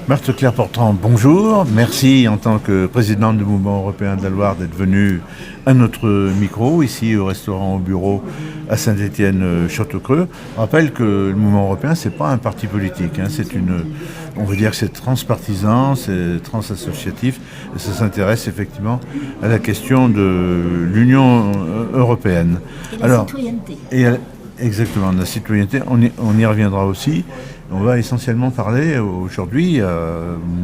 Marthe Claire Portrand, bonjour. Merci en tant que présidente du Mouvement européen de la Loire d'être venue à notre micro, ici au restaurant au bureau à Saint-Étienne-Châteaucreux. Je rappelle que le Mouvement européen, c'est pas un parti politique, hein, on veut dire que c'est transpartisan, c'est transassociatif, et ça s'intéresse effectivement à la question de l'Union européenne. Et la citoyenneté. Exactement, la citoyenneté, on y reviendra aussi. On va essentiellement parler aujourd'hui, à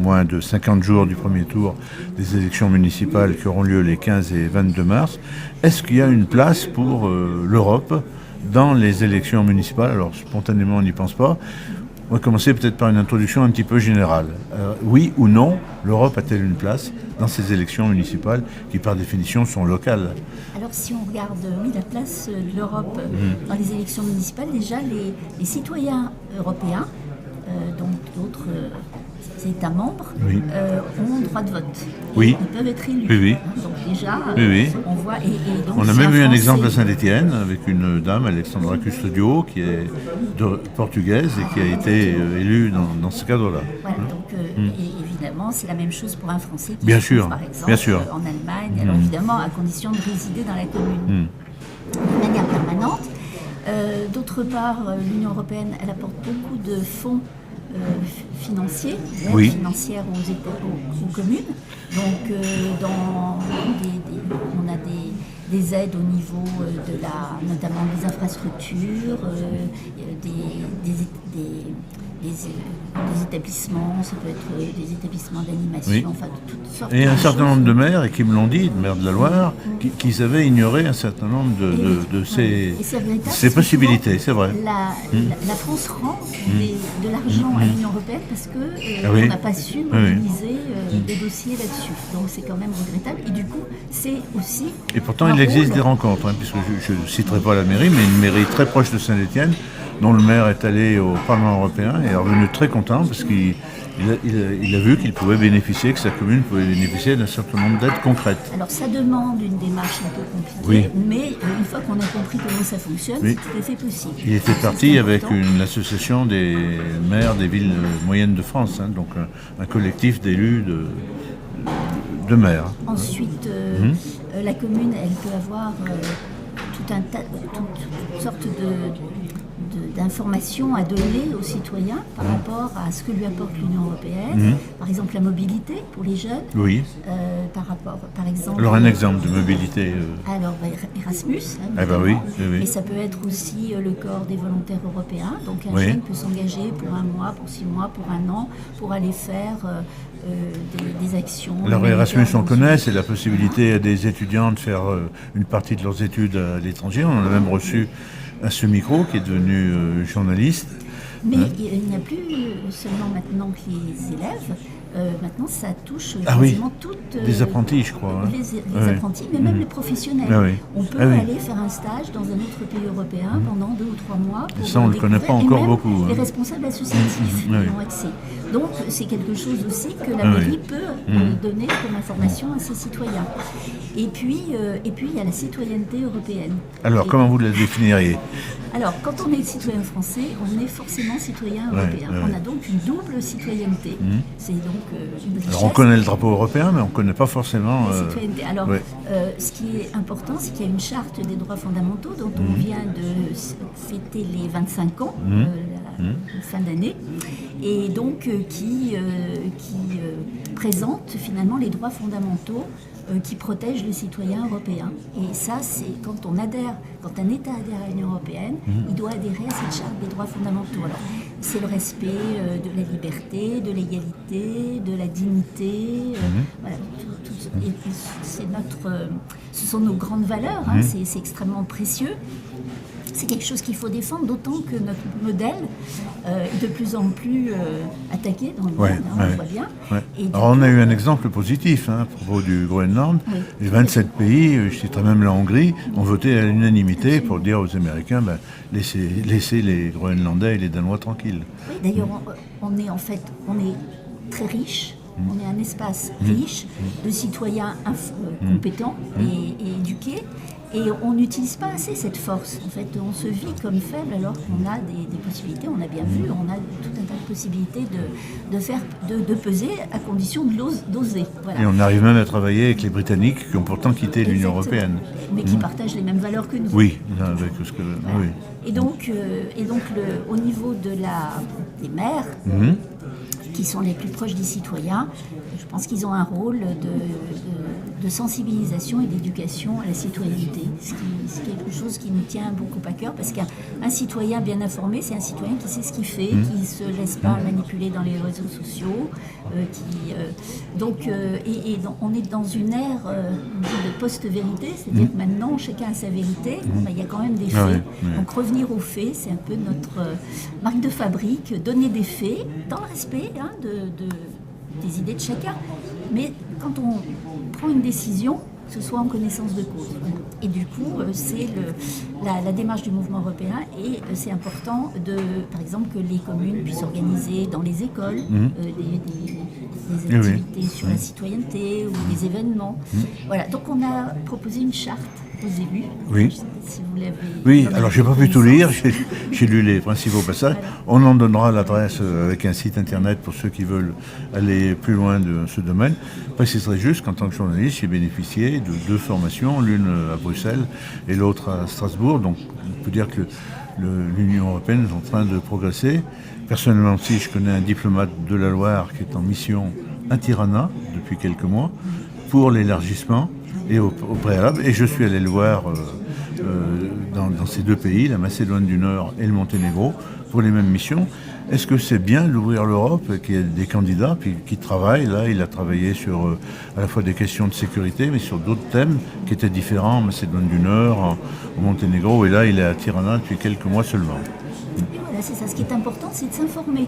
moins de 50 jours du premier tour des élections municipales qui auront lieu les 15 et 22 mars. Est-ce qu'il y a une place pour l'Europe dans les élections municipales? Alors spontanément, on n'y pense pas. On va commencer peut-être par une introduction un petit peu générale. Oui ou non, l'Europe a-t-elle une place dans ces élections municipales qui par définition sont locales? Alors si on regarde la place de l'Europe dans les élections municipales, déjà les citoyens européens, donc d'autres États membres, ont droit de vote. Oui. Ils peuvent être élus. Oui. Donc déjà, on voit... donc, on a même eu un exemple à Saint-Étienne avec une dame, Alexandra Custodio, qui est portugaise et qui a été élue dans ce cadre-là. Voilà, donc évidemment, c'est la même chose pour un Français qui bien se trouve, sûr, par exemple, bien sûr. En Allemagne. Alors évidemment, à condition de résider dans la commune de manière permanente. D'autre part, l'Union européenne, elle apporte beaucoup de fonds financiers, financières aux communes. Donc, on a des aides au niveau notamment des infrastructures, des établissements, ça peut être des établissements d'animation, enfin de toutes sortes. Et un certain nombre de maires, et qui me l'ont dit, de maires de la Loire, qui avaient ignoré un certain nombre de ces possibilités, c'est vrai. La France rend de l'argent à l'Union européenne parce qu'on n'a pas su mobiliser des dossiers là-dessus. Donc c'est quand même regrettable. Et du coup, c'est aussi... Et pourtant, il existe des rencontres, puisque je ne citerai pas la mairie, mais une mairie très proche de Saint-Étienne, dont le maire est allé au Parlement européen et est revenu très content parce qu'il a vu qu'il pouvait bénéficier, que sa commune pouvait bénéficier d'un certain nombre d'aides concrètes. Alors ça demande une démarche un peu compliquée, mais une fois qu'on a compris comment ça fonctionne, c'est tout à fait possible. Il était parti avec l'association des maires des villes moyennes de France, donc un collectif d'élus de maires. Ensuite, la commune, elle peut avoir toutes sortes d'informations à donner aux citoyens par rapport à ce que lui apporte l'Union européenne. Par exemple, la mobilité pour les jeunes. Oui. Par exemple... Alors, un exemple de mobilité. Alors, Erasmus. Oui. Mais ça peut être aussi le corps des volontaires européens. Donc, un jeune peut s'engager pour 1 mois, pour 6 mois, pour 1 an, pour aller faire des actions. Alors, Erasmus, on connaît, c'est la possibilité à des étudiants de faire une partie de leurs études à l'étranger. On en a même reçu à ce micro qui est devenu journaliste. Mais il n'y a plus seulement maintenant que les élèves, maintenant ça touche quasiment toutes... des apprentis, je crois. Les apprentis, mais même les professionnels. On peut aller faire un stage dans un autre pays européen pendant 2 ou 3 mois. Et ça, on ne le connaît pas encore beaucoup. Les responsables associatifs y ont accès. Donc c'est quelque chose aussi que la mairie peut donner comme information à ses citoyens. Et puis il y a la citoyenneté européenne. Alors comment vous la définiriez? Alors quand on est citoyen français, on est forcément citoyen européen. On a donc une double citoyenneté. C'est donc une richesse. Alors on connaît le drapeau européen, mais on ne connaît pas forcément... la citoyenneté. Alors ce qui est important, c'est qu'il y a une charte des droits fondamentaux dont on vient de fêter les 25 ans, fin d'année, et donc qui présente finalement les droits fondamentaux qui protègent le citoyen européen. Et ça, c'est quand un État adhère à l'Union européenne, il doit adhérer à cette charte des droits fondamentaux. Alors, c'est le respect de la liberté, de l'égalité, de la dignité. Voilà, et ce sont nos grandes valeurs, c'est extrêmement précieux. C'est quelque chose qu'il faut défendre, d'autant que notre modèle est de plus en plus attaqué dans le monde, on le voit bien. Et alors on a eu un exemple positif à propos du Groenland. Les 27 pays, je citerai même la Hongrie, ont voté à l'unanimité pour dire aux Américains laissez les Groenlandais et les Danois tranquilles. Oui, d'ailleurs, on est très riche. On est un espace riche de citoyens compétents et éduqués. Et on n'utilise pas assez cette force. En fait, on se vit comme faible alors qu'on a des possibilités. On a bien vu, on a tout un tas de possibilités de peser à condition d'oser. Voilà. Et on arrive même à travailler avec les Britanniques qui ont pourtant quitté l'Union européenne. Mais qui partagent les mêmes valeurs que nous. Oui, avec ce que... Voilà. Oui. Et donc au niveau des maires, qui sont les plus proches des citoyens, je pense qu'ils ont un rôle de sensibilisation et d'éducation à la citoyenneté. C'est quelque chose qui nous tient beaucoup à cœur, parce qu'un citoyen bien informé, c'est un citoyen qui sait ce qu'il fait, qui ne se laisse pas manipuler dans les réseaux sociaux. Donc, on est dans une ère de post-vérité, c'est-à-dire que maintenant chacun a sa vérité. Il y a quand même des faits. Donc revenir aux faits, c'est un peu notre marque de fabrique, donner des faits dans le respect des idées de chacun. Mais quand on prend une décision, que ce soit en connaissance de cause. Et du coup, c'est la démarche du mouvement européen, et c'est important, par exemple, que les communes puissent organiser dans les écoles des activités sur la citoyenneté ou des événements. Voilà, donc on a proposé une charte aux élus. Oui. Je ne sais pas si vous l'avez... Oui, alors je n'ai pas pu tout lire, j'ai lu les principaux passages. On en donnera l'adresse avec un site internet pour ceux qui veulent aller plus loin de ce domaine. Je préciserai juste qu'en tant que journaliste, j'ai bénéficié de 2 formations, l'une à Bruxelles et l'autre à Strasbourg. Donc on peut dire que l'Union européenne est en train de progresser. Personnellement aussi, je connais un diplomate de la Loire qui est en mission à Tirana depuis quelques mois pour l'élargissement et au préalable. Et je suis allé le voir dans ces 2 pays, la Macédoine du Nord et le Monténégro, pour les mêmes missions. Est-ce que c'est bien d'ouvrir l'Europe, qu'il y ait des candidats qui travaillent? Là, il a travaillé sur à la fois des questions de sécurité, mais sur d'autres thèmes qui étaient différents en Macédoine du Nord, au Monténégro, et là, il est à Tirana depuis quelques mois seulement. Et voilà, c'est ça. Ce qui est important, c'est de s'informer.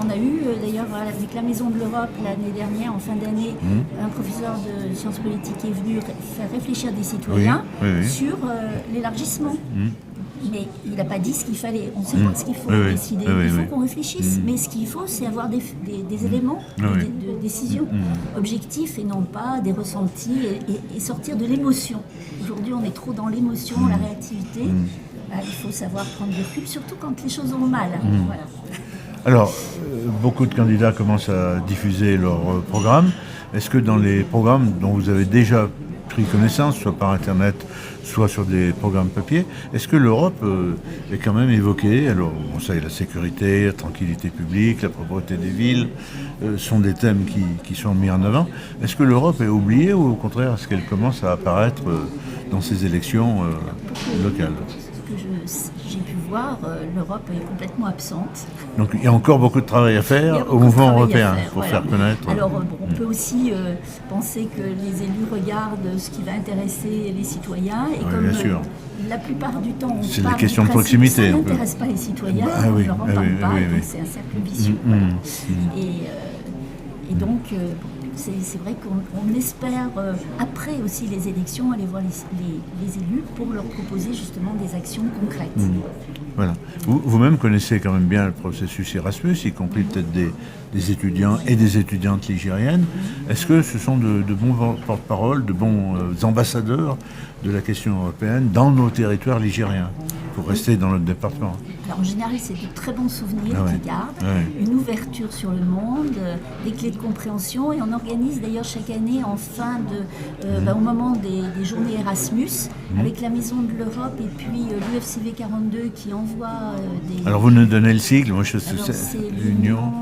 On a eu, d'ailleurs, avec la Maison de l'Europe, l'année dernière, en fin d'année, un professeur de sciences politiques est venu faire réfléchir des citoyens sur l'élargissement. Mais il n'a pas dit ce qu'il fallait. On ne sait pas ce qu'il faut décider. Il faut qu'on réfléchisse. Mais ce qu'il faut, c'est avoir des éléments de décision objectifs, et non pas des ressentis, et sortir de l'émotion. Aujourd'hui, on est trop dans l'émotion, la réactivité. Il faut savoir prendre du recul, surtout quand les choses vont mal. Voilà. Alors, beaucoup de candidats commencent à diffuser leur programme. Est-ce que dans les programmes dont vous avez déjà pris connaissance, soit par Internet, soit sur des programmes papier, est-ce que l'Europe est quand même évoquée? Alors, on sait, la sécurité, la tranquillité publique, la propreté des villes sont des thèmes qui sont mis en avant. Est-ce que l'Europe est oubliée, ou au contraire, est-ce qu'elle commence à apparaître dans ces élections locales? J'ai pu voir, l'Europe est complètement absente. Donc il y a encore beaucoup de travail à faire au mouvement européen pour faire connaître. Alors on peut aussi penser que les élus regardent ce qui va intéresser les citoyens, et comme la plupart du temps c'est la question de proximité. Ça n'intéresse pas les citoyens, on ne leur en parle pas, donc c'est un cercle vicieux. Et donc c'est vrai qu'on espère, après aussi les élections, aller voir les élus pour leur proposer justement des actions concrètes. Voilà. Vous-même connaissez quand même bien le processus Erasmus, y compris peut-être des étudiants et des étudiantes ligériennes. Est-ce que ce sont de bons porte-parole, de bons ambassadeurs de la question européenne dans nos territoires ligériens, pour rester dans notre département? Alors en général, c'est de très bons souvenirs qu'ils gardent, une ouverture sur le monde, des clés de compréhension, et on organise d'ailleurs chaque année en fin au moment des journées Erasmus, avec la Maison de l'Europe et puis l'UFCV 42 qui envoie des... Alors vous nous donnez le sigle, moi je sais c'est l'Union...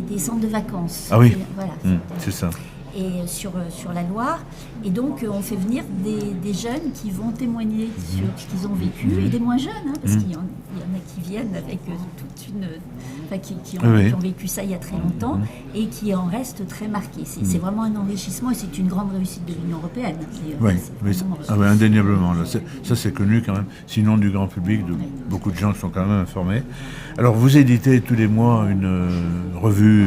des centres de vacances. Ah oui, voilà, c'est ça. Et sur la Loire. Et donc, on fait venir des jeunes qui vont témoigner sur ce qu'ils ont vécu, et des moins jeunes, parce qu'il y en a qui viennent avec toute une... Enfin, qui ont vécu ça il y a très longtemps, et qui en restent très marqués. C'est vraiment un enrichissement, et c'est une grande réussite de l'Union européenne. Indéniablement. Là, ça, c'est connu quand même, sinon du grand public, de beaucoup de gens qui sont quand même informés. Alors, vous éditez tous les mois une revue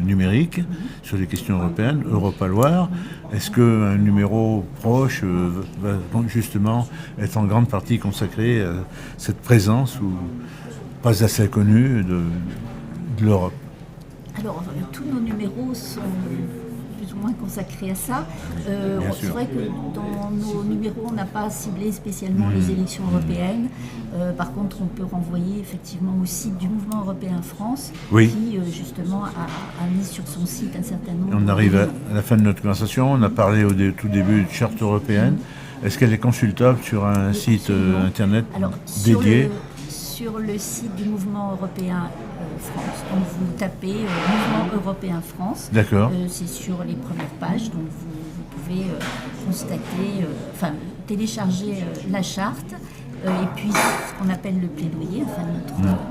numérique sur les questions européennes, Europa Loire. Est-ce qu'un numéro proche va justement être en grande partie consacré à cette présence, ou pas assez connue, de l'Europe? Alors, tous nos numéros plus ou moins consacré à ça. C'est sûr. vrai que dans nos numéros, on n'a pas ciblé spécialement les élections européennes. Par contre, on peut renvoyer effectivement au site du Mouvement européen France, Oui. qui justement a mis sur son site un certain nombre On arrive à la fin de notre conversation. On a parlé tout début de charte européenne. Est-ce qu'elle est consultable sur un site internet Alors, dédié? sur le site du Mouvement européen France, donc vous tapez Mouvement européen France. D'accord. C'est sur les premières pages, donc vous pouvez constater, télécharger la charte. Et puis ce qu'on appelle le plaidoyer,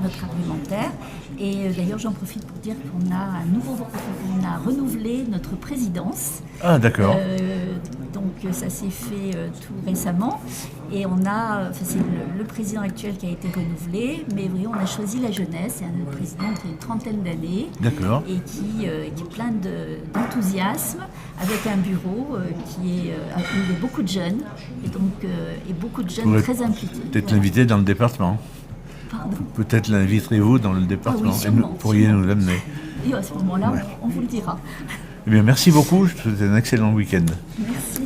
notre argumentaire. Et d'ailleurs, j'en profite pour dire qu'on a renouvelé notre présidence. Ah, d'accord. Donc ça s'est fait tout récemment. Et c'est le président actuel qui a été renouvelé, mais oui, on a choisi la jeunesse. C'est un président qui a une trentaine d'années. D'accord. Et qui est plein d'enthousiasme, avec un bureau où il y a beaucoup de jeunes, et beaucoup de jeunes très impliqués. Peut-être l'inviter dans le département. Pardon. Peut-être l'inviterez-vous dans le département. Ah oui, sûrement, et vous pourriez nous l'amener. Et à ce moment-là, on vous le dira. Eh bien, merci beaucoup. Je vous souhaite un excellent week-end. Merci.